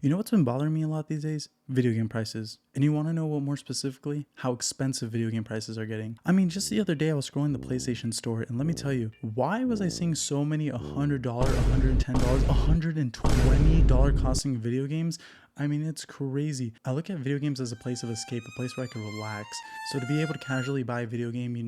You know what's been bothering me a lot these days? Video game prices. And you want to know what more specifically? How expensive video game prices are getting. I mean, just the other day I was scrolling the PlayStation store and let me tell you, why was I seeing so many $100, $110, $120 costing video games? I mean, it's crazy. I look at video games as a place of escape, a place where I can relax. So to be able to casually buy a video game,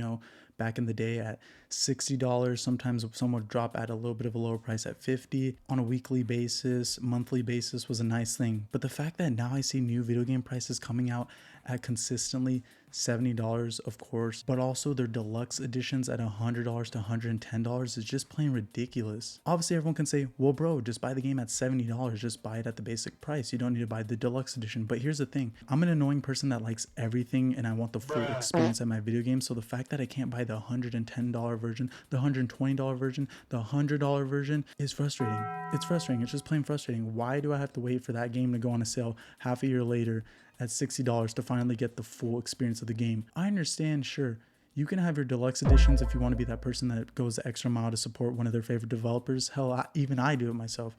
back in the day at $60, sometimes some would drop at a little bit of a lower price at $50 on a weekly basis, monthly basis was a nice thing. But the fact that now I see new video game prices coming out at consistently $70, of course, but also their deluxe editions at $100 to $110 is just plain ridiculous. Obviously, everyone can say, well, bro, just buy the game at $70. Just buy it at the basic price. You don't need to buy the deluxe edition. But here's the thing. I'm an annoying person that likes everything and I want the full experience at my video game. So the fact that I can't buy the $110 version, the $120 version, the $100 version is frustrating. It's frustrating. It's just plain frustrating. Why do I have to wait for that game to go on a sale half a year later at $60 to finally get the full experience of the game? I understand, sure, you can have your deluxe editions if you want to be that person that goes the extra mile to support one of their favorite developers. Hell, even I do it myself.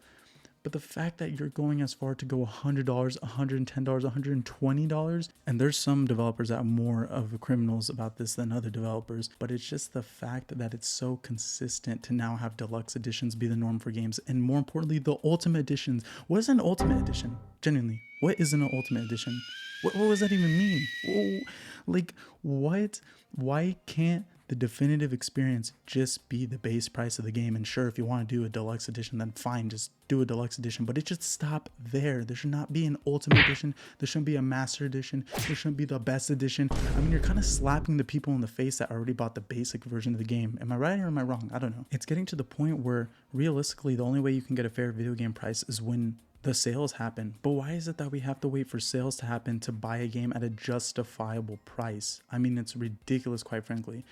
But the fact that you're going as far to go $100, $110, $120, and there's some developers that are more of criminals about this than other developers, but it's just the fact that it's so consistent to now have deluxe editions be the norm for games, and more importantly, the ultimate editions. What is an ultimate edition? Genuinely, what is an ultimate edition? What does that even mean? Like, what? Why can't the definitive experience just be the base price of the game? And sure, if you want to do a deluxe edition, then fine, just do a deluxe edition, but it should stop there. There should not be an ultimate edition. There shouldn't be a master edition. There shouldn't be the best edition. I mean, you're kind of slapping the people in the face that already bought the basic version of the game. Am I right or am I wrong? I don't know. It's getting to the point where realistically, the only way you can get a fair video game price is when the sales happen. But why is it that we have to wait for sales to happen to buy a game at a justifiable price? I mean, it's ridiculous, quite frankly.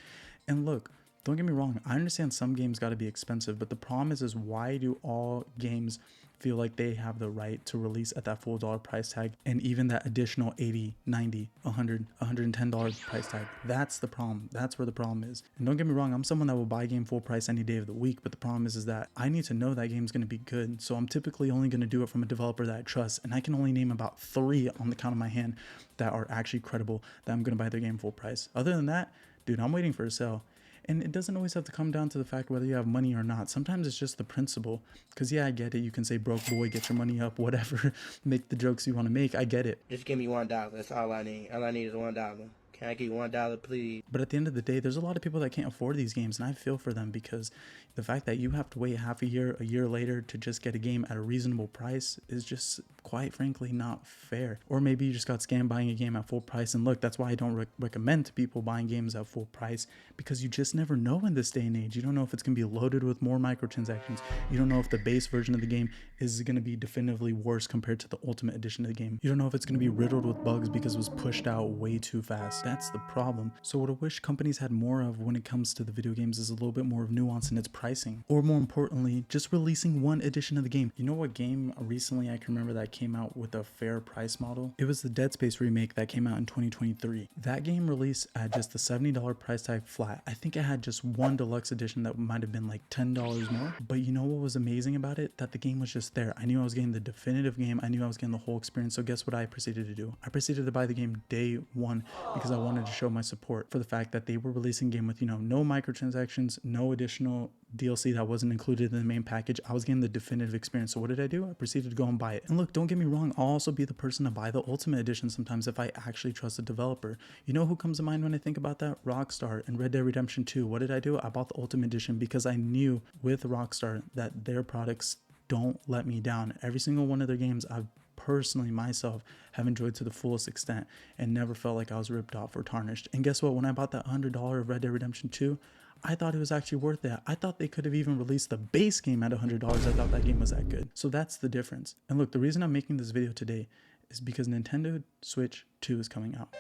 And look, don't get me wrong, I understand some games got to be expensive, but the problem is why do all games feel like they have the right to release at that full dollar price tag and even that additional $80, $90, $100, $110 price tag? That's the problem. That's where the problem is. And don't get me wrong, I'm someone that will buy a game full price any day of the week, but the problem is that I need to know that game's going to be good. So I'm typically only going to do it from a developer that I trust, and I can only name about 3 on the count of my hand that are actually credible that I'm going to buy their game full price. Other than that, dude, I'm waiting for a sale. And it doesn't always have to come down to the fact whether you have money or not. Sometimes it's just the principle. Because yeah, I get it. You can say, broke boy, get your money up, whatever. Make the jokes you want to make. I get it. Just give me $1. That's all I need. All I need is $1. Can I get $1, please? But at the end of the day, there's a lot of people that can't afford these games, and I feel for them because the fact that you have to wait half a year later to just get a game at a reasonable price is just, quite frankly, not fair. Or maybe you just got scammed buying a game at full price. And look, that's why I don't recommend to people buying games at full price, because you just never know in this day and age. You don't know if it's going to be loaded with more microtransactions. You don't know if the base version of the game is going to be definitively worse compared to the ultimate edition of the game. You don't know if it's going to be riddled with bugs because it was pushed out way too fast. That's the problem. So what I wish companies had more of when it comes to the video games is a little bit more of nuance in its pricing, or more importantly, just releasing one edition of the game. You know what game recently I can remember that came out with a fair price model? It was the Dead Space remake that came out in 2023. That game released at just the $70 price tag flat. I think it had just one deluxe edition that might have been like $10 more. But you know what was amazing about it? That the game was just there. I knew I was getting the definitive game. I knew I was getting the whole experience. So guess what I proceeded to do? I proceeded to buy the game day one because I wanted to show my support for the fact that they were releasing a game with, no microtransactions, no additional DLC that wasn't included in the main package. I was getting the definitive experience. So what did I do? I proceeded to go and buy it. And look, don't get me wrong, I'll also be the person to buy the ultimate edition sometimes if I actually trust the developer. You know who comes to mind when I think about that? Rockstar and Red Dead Redemption 2. What did I do? I bought the ultimate edition because I knew with Rockstar that their products don't let me down. Every single one of their games I've personally myself have enjoyed to the fullest extent and never felt like I was ripped off or tarnished. And guess what? When I bought that $100 of Red Dead Redemption 2, I thought it was actually worth it. I thought they could have even released the base game at $100. I thought that game was that good. So that's the difference. And look, the reason I'm making this video today is because Nintendo Switch 2 is coming out.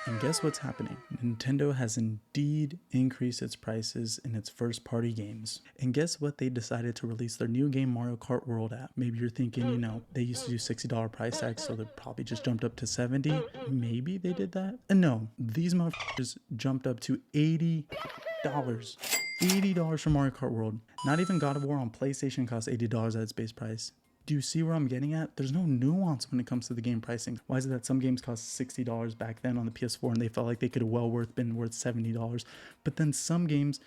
And guess what's happening? Nintendo has indeed increased its prices in its first party games. And guess what they decided to release their new game Mario Kart World at? Maybe you're thinking, they used to do $60 price tags, so they probably just jumped up to $70. Maybe they did that? And no, these motherfuckers jumped up to $80. $80 for Mario Kart World. Not even God of War on PlayStation costs $80 at its base price. Do you see where I'm getting at? There's no nuance when it comes to the game pricing. Why is it that some games cost $60 back then on the PS4 and they felt like they could have been worth $70, but then some games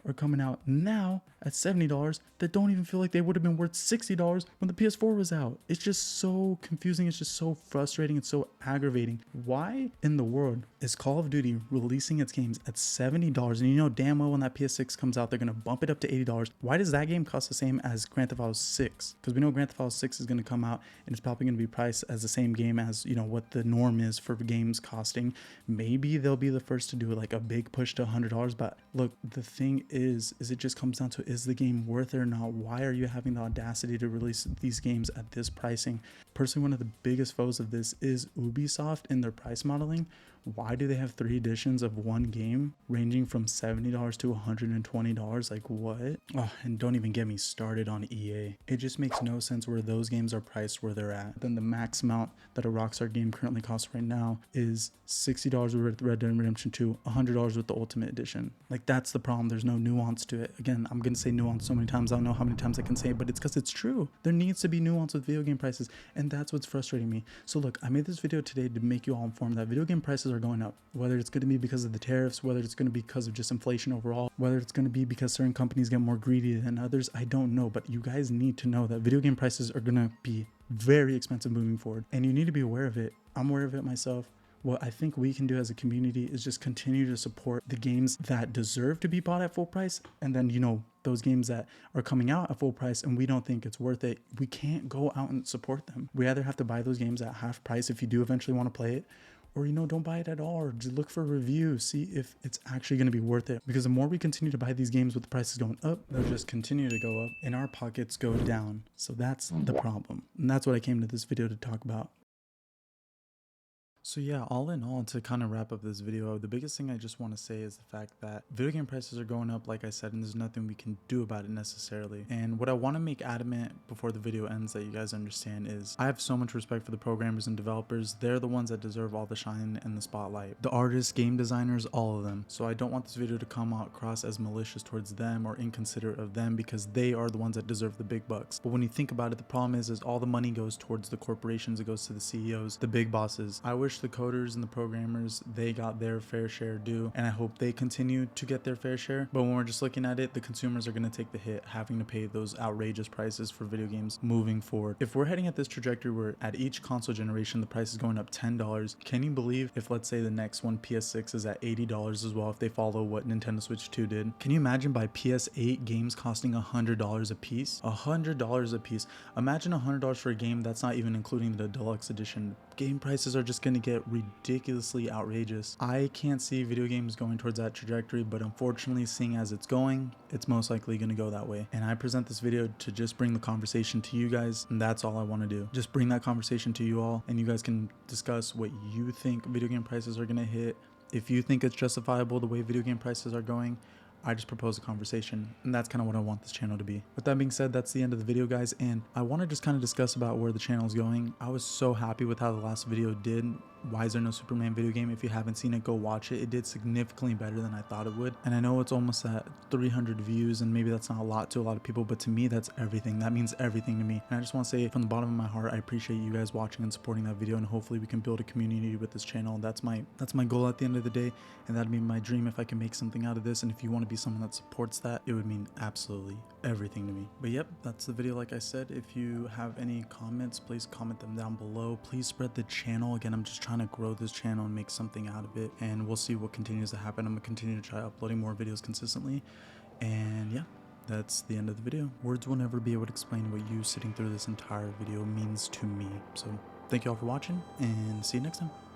are coming out now at $70 that don't even feel like they would have been worth $60 when the PS4 was out. It's just so confusing. It's just so frustrating. It's so aggravating. Why in the world is Call of Duty releasing its games at $70? And you know damn well when that PS6 comes out, they're going to bump it up to $80. Why does that game cost the same as Grand Theft Auto 6? Because we know Grand Theft Auto 6 is going to come out and it's probably going to be priced as the same game as, you know, what the norm is for games costing. Maybe they'll be the first to do like a big push to $100. But look, the thing is it just comes down to, is the game worth it or not? Why are you having the audacity to release these games at this pricing? Personally, one of the biggest foes of this is Ubisoft in their price modeling. Why do they have 3 editions of one game ranging from $70 to $120? Like what? Oh, and don't even get me started on EA. It just makes no sense where those games are priced where they're at. Then the max amount that a Rockstar game currently costs right now is $60 with Red Dead Redemption 2, $100 with the Ultimate Edition. Like that's the problem. There's no nuance to it. Again, I'm gonna say nuance so many times. I don't know how many times I can say it, but it's because it's true. There needs to be nuance with video game prices, and that's what's frustrating me. So look, I made this video today to make you all informed that video game prices are going up. Whether it's going to be because of the tariffs, whether it's going to be because of just inflation overall, whether it's going to be because certain companies get more greedy than others, I don't know. But you guys need to know that video game prices are going to be very expensive moving forward, and you need to be aware of it. I'm aware of it myself. What I think we can do as a community is just continue to support the games that deserve to be bought at full price. And then, you know, those games that are coming out at full price and we don't think it's worth it, we can't go out and support them. We either have to buy those games at half price if you do eventually want to play it, or, you know, don't buy it at all, or just look for reviews, see if it's actually going to be worth it. Because the more we continue to buy these games with the prices going up, they'll just continue to go up and our pockets go down. So that's the problem. And that's what I came to this video to talk about. So yeah, all in all, to kind of wrap up this video, the biggest thing I just want to say is the fact that video game prices are going up, like I said, and there's nothing we can do about it necessarily. And what I want to make adamant before the video ends that you guys understand is I have so much respect for the programmers and developers. They're the ones that deserve all the shine and the spotlight. The artists, game designers, all of them. So I don't want this video to come out across as malicious towards them or inconsiderate of them, because they are the ones that deserve the big bucks. But when you think about it, the problem is all the money goes towards the corporations, it goes to the CEOs, the big bosses. I wish the coders and the programmers, they got their fair share due, and I hope they continue to get their fair share. But when we're just looking at it, the consumers are going to take the hit, having to pay those outrageous prices for video games moving forward. If we're heading at this trajectory where at each console generation the price is going up $10, can you believe if, let's say, the next one, PS6, is at $80 as well, if they follow what Nintendo Switch 2 did? Can you imagine by PS8 games costing $100 a piece? $100 a piece. Imagine $100 for a game that's not even including the deluxe edition. Game prices are just going to get ridiculously outrageous. I can't see video games going towards that trajectory, but unfortunately, seeing as it's going, it's most likely going to go that way. And I present this video to just bring the conversation to you guys, and that's all I want to do. Just bring that conversation to you all, and you guys can discuss what you think video game prices are going to hit. If you think it's justifiable the way video game prices are going, I just propose a conversation, and that's kind of what I want this channel to be. With that being said, that's the end of the video, guys, and I want to just kind of discuss about where the channel is going. I was so happy with how the last video did. Why is there no Superman video game? If you haven't seen it, go watch it. It did significantly better than I thought it would, and I know it's almost at 300 views, and maybe that's not a lot to a lot of people, but to me, that's everything. That means everything to me, and I just want to say from the bottom of my heart, I appreciate you guys watching and supporting that video, and hopefully we can build a community with this channel. That's my goal at the end of the day, and that'd be my dream if I can make something out of this. And if you want to be someone that supports that, it would mean absolutely everything to me. But yep, that's the video. Like I said, if you have any comments, please comment them down below. Please spread the channel. Again, I'm just trying to grow this channel and make something out of it, and we'll see what continues to happen. I'm gonna continue to try uploading more videos consistently, and yeah, that's the end of the video. Words will never be able to explain what you sitting through this entire video means to me. So thank you all for watching, and see you next time.